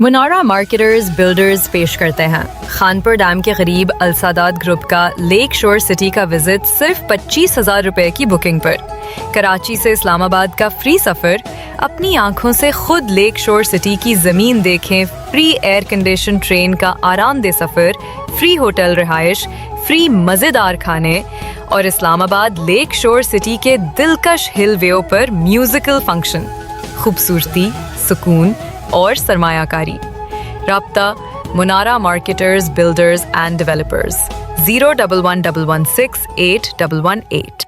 मुनारा marketers builders पेश करते हैं खानपुर डैम के करीब अलसादात ग्रुप का लेक शोर सिटी का विजिट सिर्फ 25,000 रुपए की बुकिंग पर। कराची से इस्लामाबाद का फ्री सफर, अपनी आंखों से खुद लेक शोर सिटी की जमीन देखें, फ्री एयर कंडीशन ट्रेन का आरामदेह सफर, फ्री होटल रिहाइश, फ्री मजेदार खाने और इस्लामाबाद लेक शोर सिटी के दिलकश हिल व्यू पर म्यूजिकल फंक्शन। खूबसूरती, सुकून और सरमायाकारी। राब्ता Munara marketers builders and developers 011168118।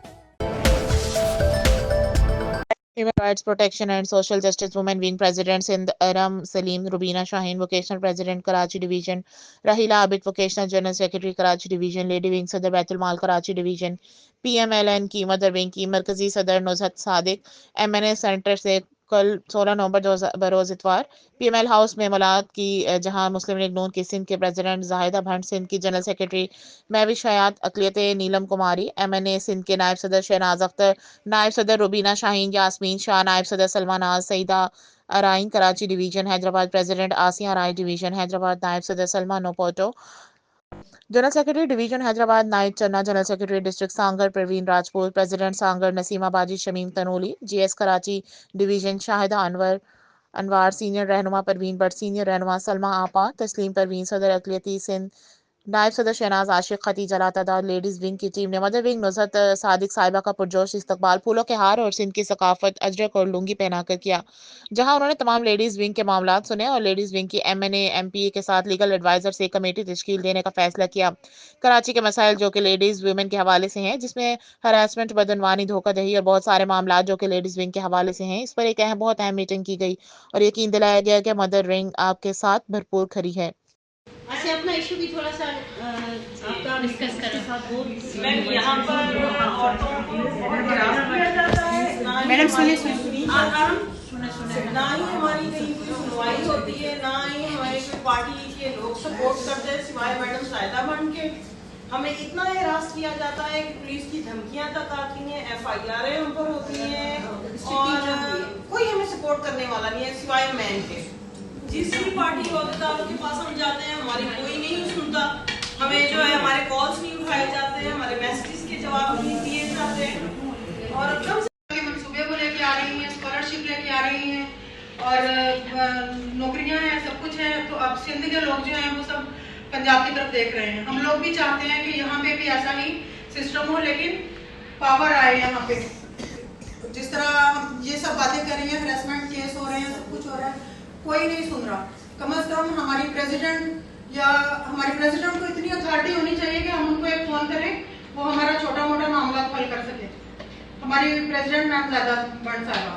Human Rights Protection and Social Justice Women Wing President Sindh Aram Salim, Rubina Shaheen Vocational President Karachi Division, Rahila Abid Vocational General Secretary Karachi Division, Lady Wing Sadr Baitul Mal Karachi Division, PMLN की mother wing की मरकजी सदर Nuzhat Sadiq MNA centre से कल 16 नवंबर बरोज़ इतवार PML house में मुलाकात की, जहां मुस्लिम लीग नून की सिंध के प्रेसिडेंट जाहिदा भंड, सिंध की जनरल सेक्रेटरी महविश हयात, अक़लियत नीलम कुमारी, MNA सिंध के नायब सदर शहनाज अख्तर, नायब सदर रुबीना शाहीन, यास्मीन शाह, नायब सदर Salma Naz, Saeeda Arain Karachi division Hyderabad, president Asia Rai division Hyderabad, नायब सदर Salma Nopoto, general secretary division Hyderabad Nait Channa, general secretary district Sanghar Parveen Rajput, president Sanghar Naseema Baji Shamim Tanoli, GS Karachi division Shahida Anwar, senior रहनुमा परवीन बट, सीनियर रहनुमा सलमा आपा, तस्लीम परवीन, सदर अक़लियती सिंध नायब सदर शहनाज आशिक, खतीजा लातादार। लेडीज़ विंग की टीम ने मदर विंग नुज़हत सादिक साहिबा का पुरजोश इस्तकबाल फूलों के हार और सिंध की सकाफत अजरक और लुंगी पहनाकर किया, जहां उन्होंने तमाम लेडीज़ विंग के मामलात सुने और लेडीज़ विंग की MNA MPA के साथ लीगल एडवाइज़र से कमेटी तश्कील देने का फैसला किया। कराची के मसाइल जो कि लेडीज़ वुमेन के हवाले से हैं, जिसमें हरासमेंट, बदनवानी, धोखाधड़ी और बहुत सारे मामला जो कि लेडीज़ विंग के हवाले से हैं, इस पर एक बहुत अहम मीटिंग की गई और यकीन दिलाया गया कि मदर विंग आपके साथ भरपूर खड़ी है। अच्छा, अपना इशू भी थोड़ा सा आपका डिस्कस करें। मैम, यहाँ पर औरतों को बहुत हरास किया जाता है। मैडम सुनिए ना ही हमारी कहीं कोई सुनवाई होती है, ना ही हमारे कोई पार्टी के लोग सपोर्ट करते हैं, सिवाय मैडम शाहिदा बन के। हमें इतना हरास किया जाता है कि पुलिस की धमकियां तक आती हैं, FIR हम पर होती हैं और कोई हमें सपोर्ट करने वाला नहीं है सिवाय मैन के। जिस भी पार्टी अहदेदारों के पास हम जाते हैं, हमारी कोई नहीं सुनता। हमें जो है हमारे कॉल्स नहीं उठाए जाते हैं, हमारे मैसेजेस के जवाब नहीं दिए जाते हैं और कम से मंसूबे को लेके आ रही हैं, स्कॉलरशिप लेके आ रही हैं और नौकरियां हैं, सब कुछ है। तो अब सिंध के लोग जो हैं वो सब पंजाब की तरफ देख रहे हैं। हम लोग भी चाहते हैं कि यहाँ पे भी ऐसा ही सिस्टम हो, लेकिन पावर आए यहाँ पे। जिस तरह ये सब बातें कर रही है, हरेसमेंट केस हो रहे हैं, सब कुछ हो रहा है, कोई नहीं सुन रहा। कम से कम हमारी प्रेसिडेंट या हमारे प्रेसिडेंट को इतनी अथॉरिटी होनी चाहिए कि हम उनको एक फोन करें, वो हमारा छोटा मोटा मामला हल कर सके। हमारी प्रेसिडेंट मैम ज़्यादा बन साहबा।